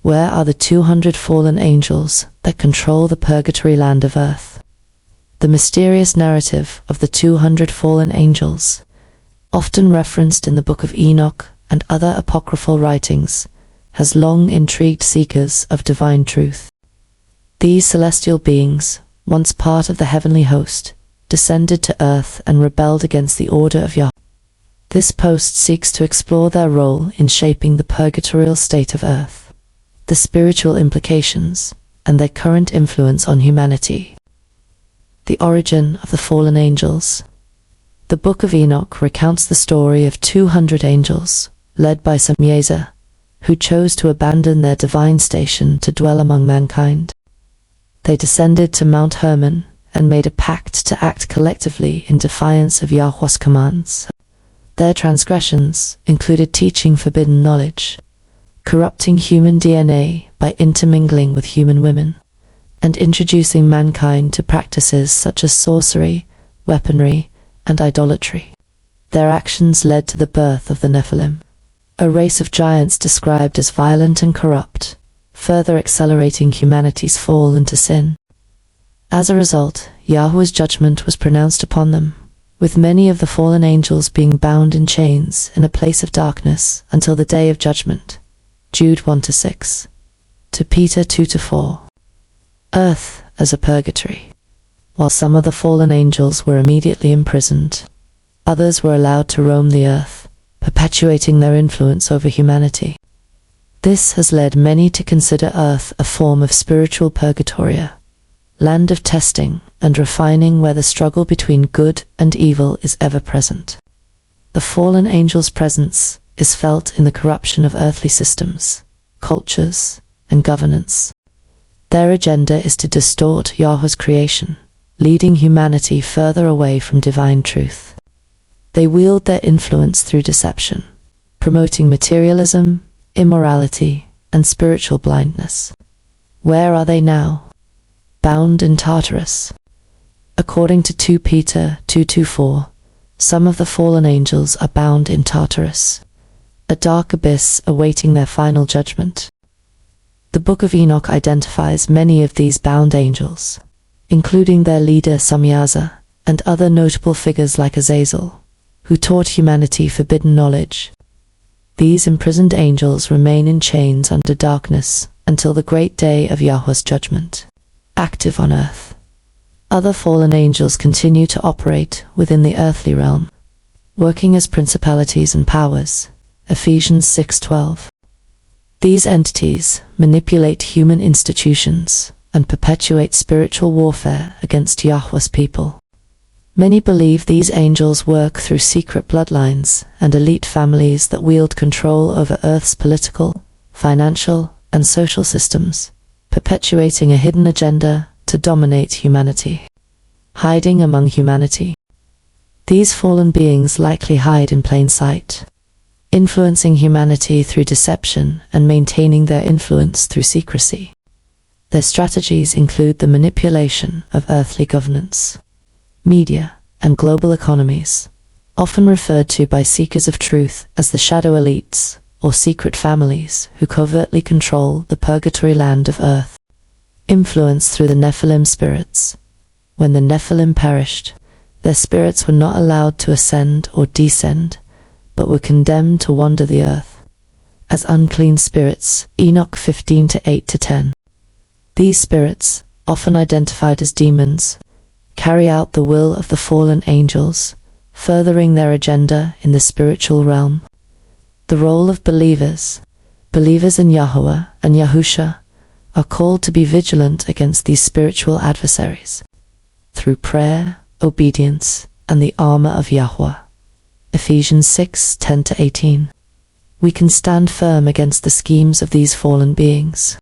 Where are the 200 fallen angels that control the purgatory land of earth? The mysterious narrative of the 200 fallen angels, often referenced in the Book of Enoch and other apocryphal writings, has long intrigued seekers of divine truth. These celestial beings, once part of the heavenly host, descended to earth and rebelled against the order of Yahuah. This post seeks to explore their role in shaping the purgatorial state of earth, the spiritual implications, and their current influence on humanity. The origin of the fallen angels. The Book of Enoch recounts the story of 200 angels, led by Yahuah, who chose to abandon their divine station to dwell among mankind. They descended to Mount Hermon and made a pact to act collectively in defiance of Yahuah's commands. Their transgressions included teaching forbidden knowledge, corrupting human DNA by intermingling with human women, and introducing mankind to practices such as sorcery, weaponry, and idolatry. Their actions led to the birth of the Nephilim, a race of giants described as violent and corrupt, further accelerating humanity's fall into sin. As a result, Yahuah's judgment was pronounced upon them, with many of the fallen angels being bound in chains in a place of darkness until the day of judgment. Jude 1-6, to Peter 2-4. Earth as a purgatory. While some of the fallen angels were immediately imprisoned, others were allowed to roam the earth, perpetuating their influence over humanity. This has led many to consider Earth a form of spiritual purgatoria, land of testing and refining where the struggle between good and evil is ever present. The fallen angels' presence is felt in the corruption of earthly systems, cultures, and governance. Their agenda is to distort Yahuah's creation, leading humanity further away from divine truth. They wield their influence through deception, promoting materialism, immorality, and spiritual blindness. Where are they now? Bound in Tartarus. According to 2 Peter 2-4, some of the fallen angels are bound in Tartarus, a dark abyss awaiting their final judgment. The Book of Enoch identifies many of these bound angels, including their leader Yahuah and other notable figures like Azazel, who taught humanity forbidden knowledge. These imprisoned angels remain in chains under darkness until the great day of Yahuah's judgment. Active on earth. Other fallen angels continue to operate within the earthly realm, working as principalities and powers. Ephesians 6:12. These entities manipulate human institutions and perpetuate spiritual warfare against Yahuah's people. Many believe these angels work through secret bloodlines and elite families that wield control over Earth's political, financial, and social systems, perpetuating a hidden agenda to dominate humanity. Hiding among humanity. These fallen beings likely hide in plain sight, influencing humanity through deception and maintaining their influence through secrecy. Their strategies include the manipulation of earthly governance, media, and global economies, often referred to by seekers of truth as the shadow elites or secret families who covertly control the purgatory land of earth. Influence through the Nephilim spirits. When the Nephilim perished, their spirits were not allowed to ascend or descend, but were condemned to wander the earth as unclean spirits. Enoch 15:8-10. These spirits, often identified as demons, carry out the will of the fallen angels, furthering their agenda in the spiritual realm. The role of believers in Yahuah and Yahushua, are called to be vigilant against these spiritual adversaries through prayer, obedience, and the armor of Yahuah. Ephesians 6:10-18. We can stand firm against the schemes of these fallen beings.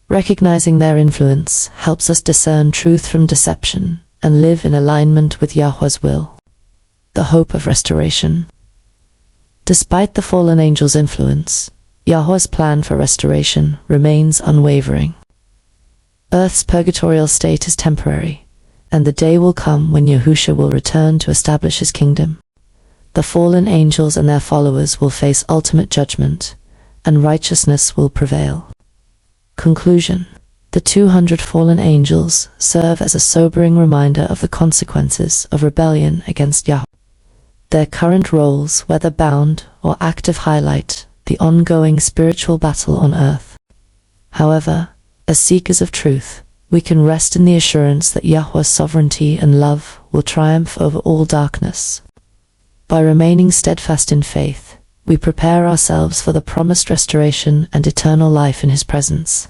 Recognizing their influence helps us discern truth from deception and live in alignment with Yahuah's will. The hope of restoration. Despite the fallen angels' influence, Yahuah's plan for restoration remains unwavering. Earth's purgatorial state is temporary, and the day will come when Yahushua will return to establish his kingdom. The fallen angels and their followers will face ultimate judgment, and righteousness will prevail. conclusion, the 200 fallen angels serve as a sobering reminder of the consequences of rebellion against Yahuah. Their current roles, whether bound or active, highlight the ongoing spiritual battle on earth. However, as seekers of truth, we can rest in the assurance that Yahuah's sovereignty and love will triumph over all darkness. By remaining steadfast in faith, we prepare ourselves for the promised restoration and eternal life in His presence.